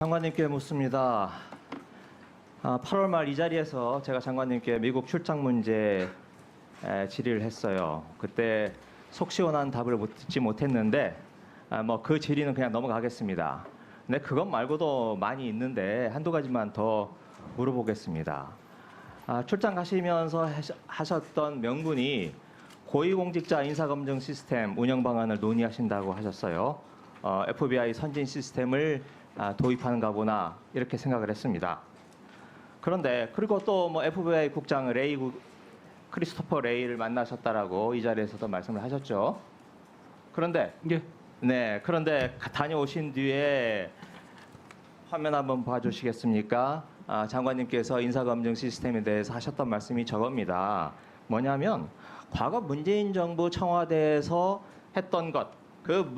장관님께 묻습니다. 8월 말 이 자리에서 제가 장관님께 미국 출장 문제 질의를 했어요. 그때 속 시원한 답을 듣지 못했는데 그 질의는 그냥 넘어가겠습니다. 근데 그것 말고도 많이 있는데 한두 가지만 더 물어보겠습니다. 출장 가시면서 하셨던 명분이 고위공직자 인사검증 시스템 운영 방안을 논의하신다고 하셨어요. FBI 선진 시스템을 도입하는가 보나 이렇게 생각을 했습니다. 그런데 그리고 또 FBI 국장 크리스토퍼 레이를 만나셨다라고 이 자리에서도 말씀을 하셨죠. 그런데 그런데 다녀오신 뒤에 화면 한번 봐주시겠습니까? 장관님께서 인사검증 시스템에 대해서 하셨던 말씀이 저겁니다. 뭐냐면 과거 문재인 정부 청와대에서 했던 것, 그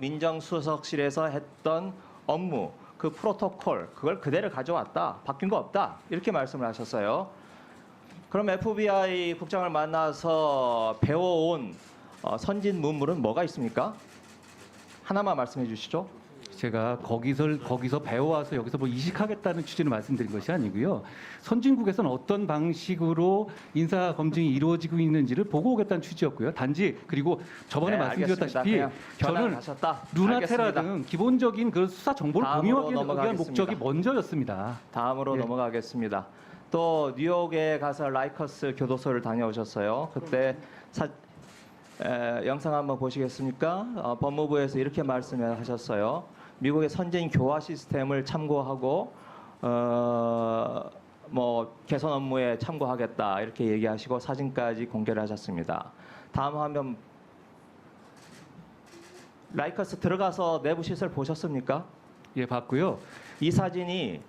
민정수석실에서 했던 업무, 그 프로토콜, 그걸 그대로 가져왔다. 바뀐 거 없다. 이렇게 말씀을 하셨어요. 그럼 FBI 국장을 만나서 배워온 선진 문물은 뭐가 있습니까? 하나만 말씀해 주시죠. 제가 거기서 배워와서 여기서 이식하겠다는 취지로 말씀드린 것이 아니고요. 선진국에서는 어떤 방식으로 인사 검증이 이루어지고 있는지를 보고 오겠다는 취지였고요. 단지 그리고 저번에 말씀드렸다시피 저는 루나테라 등 기본적인 그 수사 정보를 공유하기 위한 목적이 먼저였습니다. 다음으로 넘어가겠습니다. 또 뉴욕에 가서 라이커스 교도소를 다녀오셨어요. 그때 영상 한번 보시겠습니까? 법무부에서 이렇게 말씀하셨어요. 미국의 선진 교화 시스템을 참고하고 개선 업무에 참고하겠다 이렇게 얘기하시고 사진까지 공개를 하셨습니다. 다음 화면 라이커스 들어가서 내부 시설 보셨습니까? 예, 봤고요. 이 사진이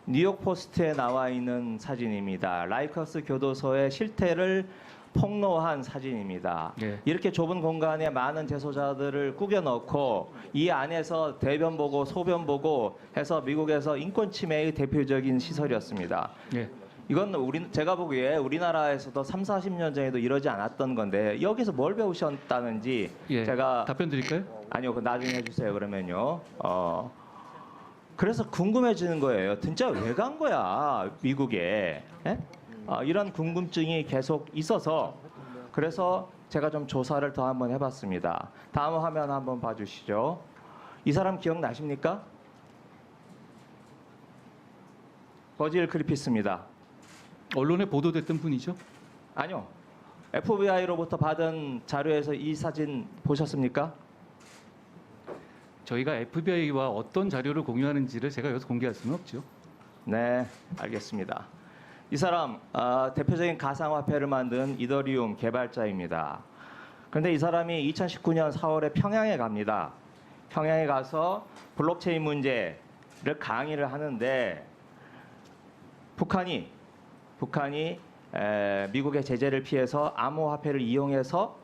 뉴욕 포스트에 나와 있는 사진입니다. 라이커스 교도소의 실태를 폭로한 사진입니다. 이렇게 좁은 공간에 많은 재소자들을 꾸겨 넣고 이 안에서 대변 보고 소변 보고 해서 미국에서 인권 침해의 대표적인 시설이었습니다. 이건 제가 보기에 우리나라에서도 3, 40년 전에도 이러지 않았던 건데 여기서 뭘 배우셨다는지 제가 답변 드릴까요? 아니요, 나중에 해주세요. 그러면요. 그래서 궁금해지는 거예요. 진짜 왜 간 거야 미국에? 이런 궁금증이 계속 있어서 그래서 제가 좀 조사를 더 한번 해봤습니다. 다음 화면 한번 봐주시죠. 이 사람 기억나십니까? 버질 그리피스입니다. 언론에 보도됐던 분이죠? 아니요. FBI로부터 받은 자료에서 이 사진 보셨습니까? 저희가 FBI와 어떤 자료를 공유하는지를 제가 여기서 공개할 수는 없죠. 네, 알겠습니다. 이 사람 대표적인 가상화폐를 만든 이더리움 개발자입니다. 그런데 이 사람이 2019년 4월에 평양에 갑니다. 평양에 가서 블록체인 문제를 강의를 하는데 북한이 미국의 제재를 피해서 암호화폐를 이용해서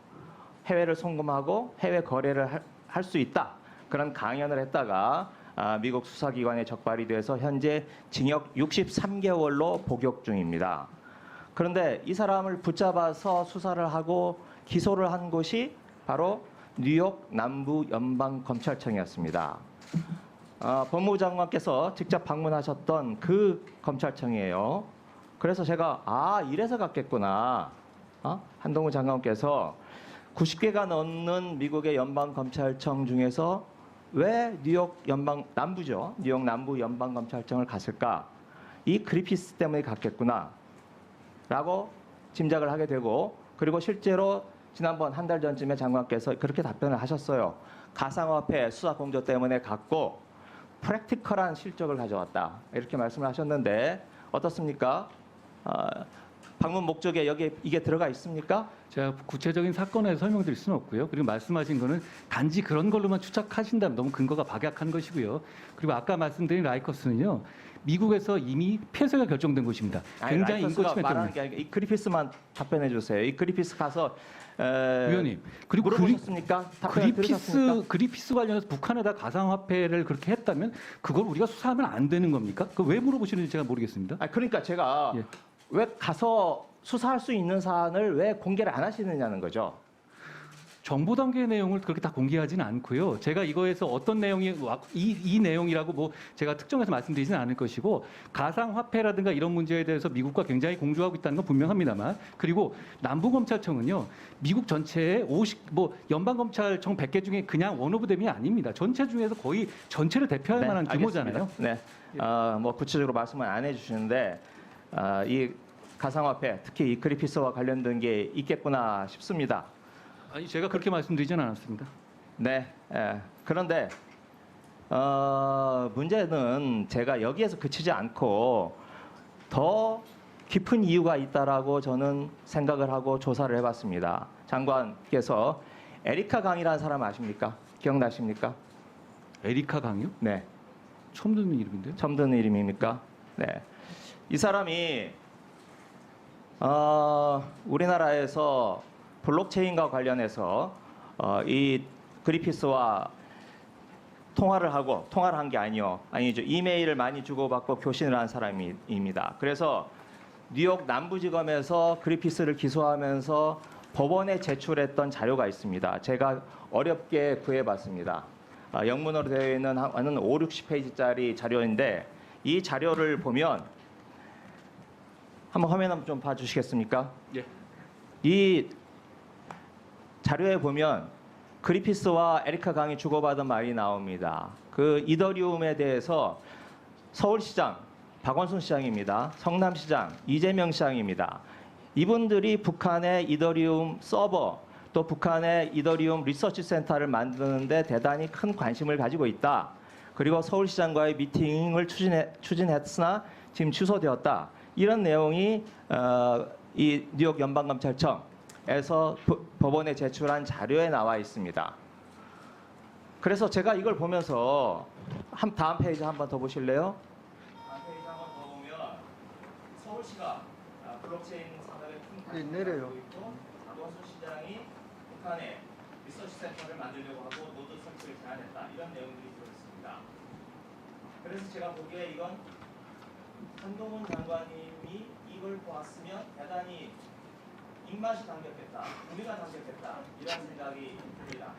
해외를 송금하고 해외 거래를 할 수 있다. 그런 강연을 했다가 미국 수사기관에 적발이 돼서 현재 징역 63개월로 복역 중입니다. 그런데 이 사람을 붙잡아서 수사를 하고 기소를 한 곳이 바로 뉴욕 남부연방검찰청이었습니다. 법무부 장관께서 직접 방문하셨던 그 검찰청이에요. 그래서 제가 이래서 갔겠구나. 한동훈 장관께서 90개가 넘는 미국의 연방검찰청 중에서 왜 뉴욕 남부 연방검찰청을 갔을까? 이 그리피스 때문에 갔겠구나 라고 짐작을 하게 되고 그리고 실제로 지난번 한 달 전쯤에 장관께서 그렇게 답변을 하셨어요. 가상화폐 수사 공조 때문에 갔고 프랙티컬한 실적을 가져왔다 이렇게 말씀을 하셨는데 어떻습니까? 방문 목적에 이게 들어가 있습니까? 제가 구체적인 사건에 설명드릴 수는 없고요. 그리고 말씀하신 거는 단지 그런 걸로만 추측하신다면 너무 근거가 박약한 것이고요. 그리고 아까 말씀드린 라이커스는요. 미국에서 이미 폐쇄가 결정된 곳입니다. 굉장히 인권침해 말하는 게 아니고 이 그리피스만 답변해 주세요. 이 그리피스 가서 위원님 그리고 물어보셨습니까? 그리피스 관련해서 북한에다 가상화폐를 그렇게 했다면 그걸 우리가 수사하면 안 되는 겁니까? 그 왜 물어보시는지 제가 모르겠습니다. 그러니까 제가 왜 가서 수사할 수 있는 사안을 왜 공개를 안 하시느냐는 거죠. 정보 단계의 내용을 그렇게 다 공개하지는 않고요. 제가 이거에서 어떤 내용이 이 내용이라고 뭐 제가 특정해서 말씀드리지는 않을 것이고 가상화폐라든가 이런 문제에 대해서 미국과 굉장히 공조하고 있다는 건 분명합니다만 그리고 남부검찰청은요. 미국 전체의 연방검찰청 100개 중에 그냥 원 오브 댐이 아닙니다. 전체 중에서 거의 전체를 대표할 만한 규모잖아요. 알겠습니다. 네. 뭐 구체적으로 말씀을 안 해주시는데 이 가상화폐 특히 이 그리피스와 관련된 게 있겠구나 싶습니다. 아니 제가 그렇게 말씀드리지는 않았습니다. 네. 그런데 문제는 제가 여기에서 그치지 않고 더 깊은 이유가 있다라고 저는 생각을 하고 조사를 해봤습니다. 장관께서 에리카 강이라는 사람 아십니까? 기억나십니까? 에리카 강요? 네. 처음 듣는 이름인데요. 처음 듣는 이름입니까? 네. 이 사람이 우리나라에서 블록체인과 관련해서 이 그리피스와 통화를 한 게 아니죠. 이메일을 많이 주고받고 교신을 한 사람입니다. 그래서 뉴욕 남부지검에서 그리피스를 기소하면서 법원에 제출했던 자료가 있습니다. 제가 어렵게 구해봤습니다. 영문으로 되어 있는 한 5, 60페이지짜리 자료인데 이 자료를 보면 한번 화면 한번 좀 봐주시겠습니까? 예. 이 자료에 보면 그리피스와 에리카 강이 주고받은 말이 나옵니다. 그 이더리움에 대해서 서울시장 박원순 시장입니다. 성남시장 이재명 시장입니다. 이분들이 북한의 이더리움 서버 또 북한의 이더리움 리서치 센터를 만드는데 대단히 큰 관심을 가지고 있다. 그리고 서울시장과의 미팅을 추진했으나 지금 취소되었다. 이런 내용이 이 뉴욕 연방검찰청에서 법원에 제출한 자료에 나와 있습니다. 그래서 제가 이걸 보면서 다음 페이지 한번 더 보실래요? 다음 페이지 한번 더 보면 서울시가 블록체인 산업에 큰 관심을 가지고 있고 박원순 시장이 북한에 리서치 센터를 만들려고 하고 노드 설치를 제안했다. 이런 내용들이 들어있습니다. 그래서 제가 보기에 이건 한동훈 장관님이 이걸 보았으면 대단히 입맛이 당겼겠다. 우리가 당겼겠다. 이런 생각이 듭니다.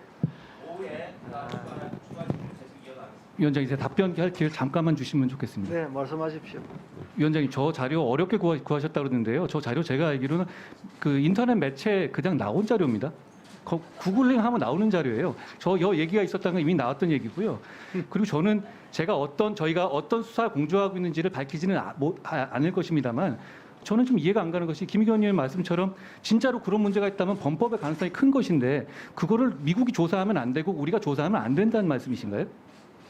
오후에 추가 질문 계속 이어가겠습니다. 위원장님, 제가 답변할 기회를 잠깐만 주시면 좋겠습니다. 네, 말씀하십시오. 위원장님, 저 자료 어렵게 구하셨다고 그러는데요. 저 자료 제가 알기로는 그 인터넷 매체에 그냥 나온 자료입니다. 구글링 하면 나오는 자료예요. 얘기가 있었다는 건 이미 나왔던 얘기고요. 그리고 저희가 어떤 수사 공조하고 있는지를 밝히지는 않을 것입니다만 저는 좀 이해가 안 가는 것이 김의겸 의원 말씀처럼 진짜로 그런 문제가 있다면 범법의 가능성이 큰 것인데 그거를 미국이 조사하면 안 되고 우리가 조사하면 안 된다는 말씀이신가요?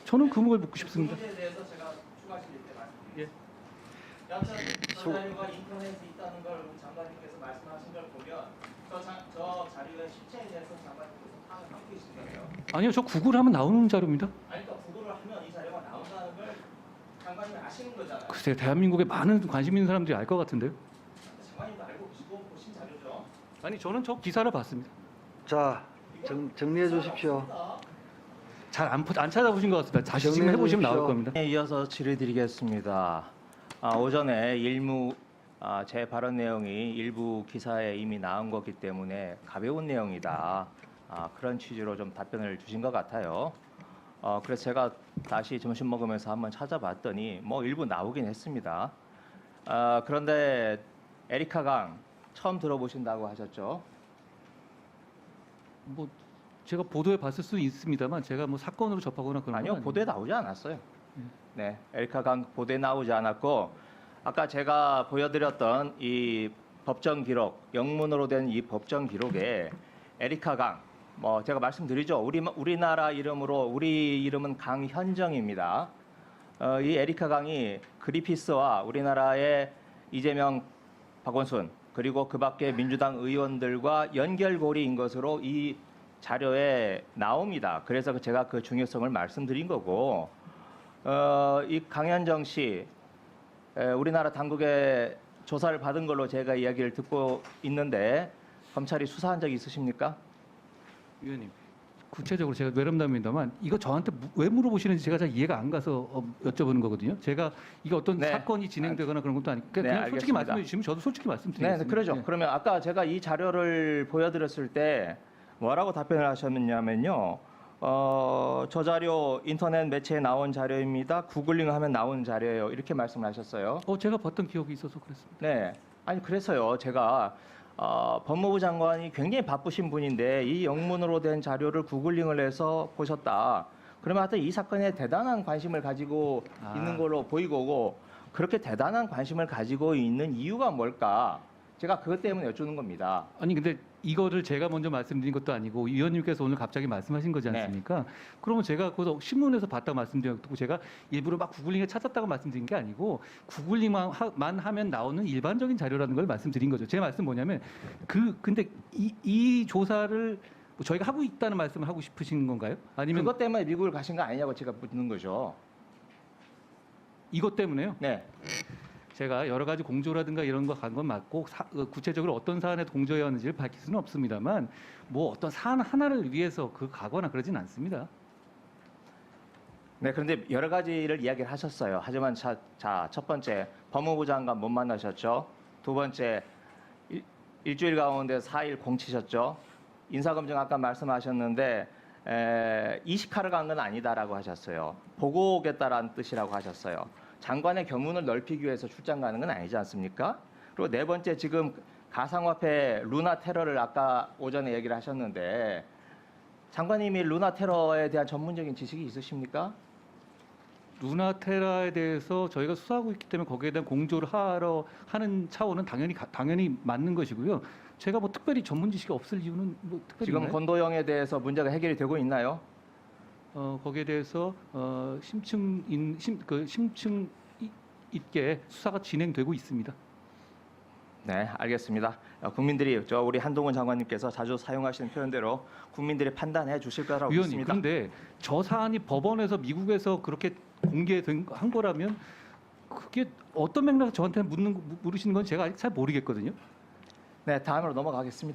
저는 그 부분을 묻고 싶습니다. 그 문제에 대해서 제가 추가하실 때 말씀드리겠습니다. 여하튼 저 자료가 인터넷에 있다는 걸 우리 장관님께서 말씀하신 걸 보면 저 자료의 실체에 대해서 장관님께서 파악을 하고 계신 거예요. 아니요, 저 구글하면 나오는 자료입니다. 아니 그러니까 구글을 하면 이 자료가 나온다는 걸 장관님이 아시는 거잖아요. 글쎄요, 대한민국에 많은 관심 있는 사람들이 알 것 같은데요. 장관님도 알고 계시고 보신 자료죠. 아니, 저는 저 기사를 봤습니다. 자, 정리해 주십시오. 잘 안 찾아보신 것 같습니다. 다시 지금 정리해 해보시면 주십시오. 나올 겁니다. 네, 이어서 질의드리겠습니다. 오전에 제 발언 내용이 일부 기사에 이미 나온 거기 때문에 가벼운 내용이다. 그런 취지로 좀 답변을 주신 것 같아요. 그래서 제가 다시 점심 먹으면서 한번 찾아봤더니 뭐 일부 나오긴 했습니다. 그런데 에리카 강 처음 들어보신다고 하셨죠? 뭐 제가 보도에 봤을 수 있습니다만 제가 뭐 사건으로 접하거나 그런 아니요, 건 보도에 나오지 않았어요. 네, 에리카 강 보도에 나오지 않았고 아까 제가 보여드렸던 이 법정 기록, 영문으로 된 이 법정 기록에 에리카 강, 뭐 제가 말씀드리죠. 우리나라 이름으로 우리 이름은 강현정입니다. 이 에리카 강이 그리피스와 우리나라의 이재명, 박원순 그리고 그밖에 민주당 의원들과 연결고리인 것으로 이 자료에 나옵니다. 그래서 제가 그 중요성을 말씀드린 거고, 이 강현정 씨 우리나라 당국의 조사를 받은 걸로 제가 이야기를 듣고 있는데 검찰이 수사한 적이 있으십니까? 위원님, 구체적으로 제가 외람답니다만 이거 저한테 왜 물어보시는지 제가 잘 이해가 안 가서 여쭤보는 거거든요. 제가 이게 어떤 네. 사건이 진행되거나 그런 것도 아니고 네, 그냥 솔직히 알겠습니다. 말씀해 주시면 저도 솔직히 말씀드리겠습니다. 네, 그러죠. 네. 그러면 아까 제가 이 자료를 보여드렸을 때 뭐라고 답변을 하셨느냐면요. 저 자료 인터넷 매체에 나온 자료입니다. 구글링 하면 나온 자료예요. 이렇게 말씀하셨어요. 제가 봤던 기억이 있어서 그랬습니다. 네. 아니 그래서요. 제가 법무부 장관이 굉장히 바쁘신 분인데 이 영문으로 된 자료를 구글링을 해서 보셨다. 그러면 하여튼 이 사건에 대단한 관심을 가지고 있는 걸로 보이고 그렇게 대단한 관심을 가지고 있는 이유가 뭘까? 제가 그것 때문에 여쭈는 겁니다. 아니 근데 이거를 제가 먼저 말씀드린 것도 아니고 위원님께서 오늘 갑자기 말씀하신 거지 네. 않습니까? 그러면 제가 그 신문에서 봤다고 말씀드렸고 제가 일부러 막 구글링에 찾았다고 말씀드린 게 아니고 구글링만 하면 나오는 일반적인 자료라는 걸 말씀드린 거죠. 제 말씀 뭐냐면 근데 이 조사를 저희가 하고 있다는 말씀을 하고 싶으신 건가요? 아니면 그것 때문에 미국을 가신 거 아니냐고 제가 묻는 거죠. 이것 때문에요? 네. 제가 여러 가지 공조라든가 이런 거 간 건 맞고 구체적으로 어떤 사안에 공조해왔는지를 밝힐 수는 없습니다만 뭐 어떤 사안 하나를 위해서 가거나 그러진 않습니다. 네, 그런데 여러 가지를 이야기를 하셨어요. 하지만 첫 번째 법무부 장관 못 만나셨죠. 두 번째 일주일 가운데 4일 공치셨죠. 인사검증 아까 말씀하셨는데 이식하러 간 건 아니다라고 하셨어요. 보고 오겠다라는 뜻이라고 하셨어요. 장관의 견문을 넓히기 위해서 출장 가는 건 아니지 않습니까? 그리고 네 번째 지금 가상화폐 루나 테러를 아까 오전에 얘기를 하셨는데 장관님이 루나 테러에 대한 전문적인 지식이 있으십니까? 루나테라에 대해서 저희가 수사하고 있기 때문에 거기에 대한 공조를 하는 차원은 당연히 맞는 것이고요. 제가 뭐 특별히 전문 지식이 없을 이유는 뭐 특별히 지금 있나요? 권도영에 대해서 문제가 해결이 되고 있나요? 거기에 대해서 심층 있게 수사가 진행되고 있습니다. 네, 알겠습니다. 국민들이 우리 한동훈 장관님께서 자주 사용하시는 표현대로 국민들이 판단해 주실 거라고 위원님, 믿습니다. 그런데 저 사안이 법원에서 미국에서 그렇게 공개한 거라면 그게 어떤 맥락에서 저한테 물으시는 건 제가 아직 잘 모르겠거든요. 네, 다음으로 넘어가겠습니다.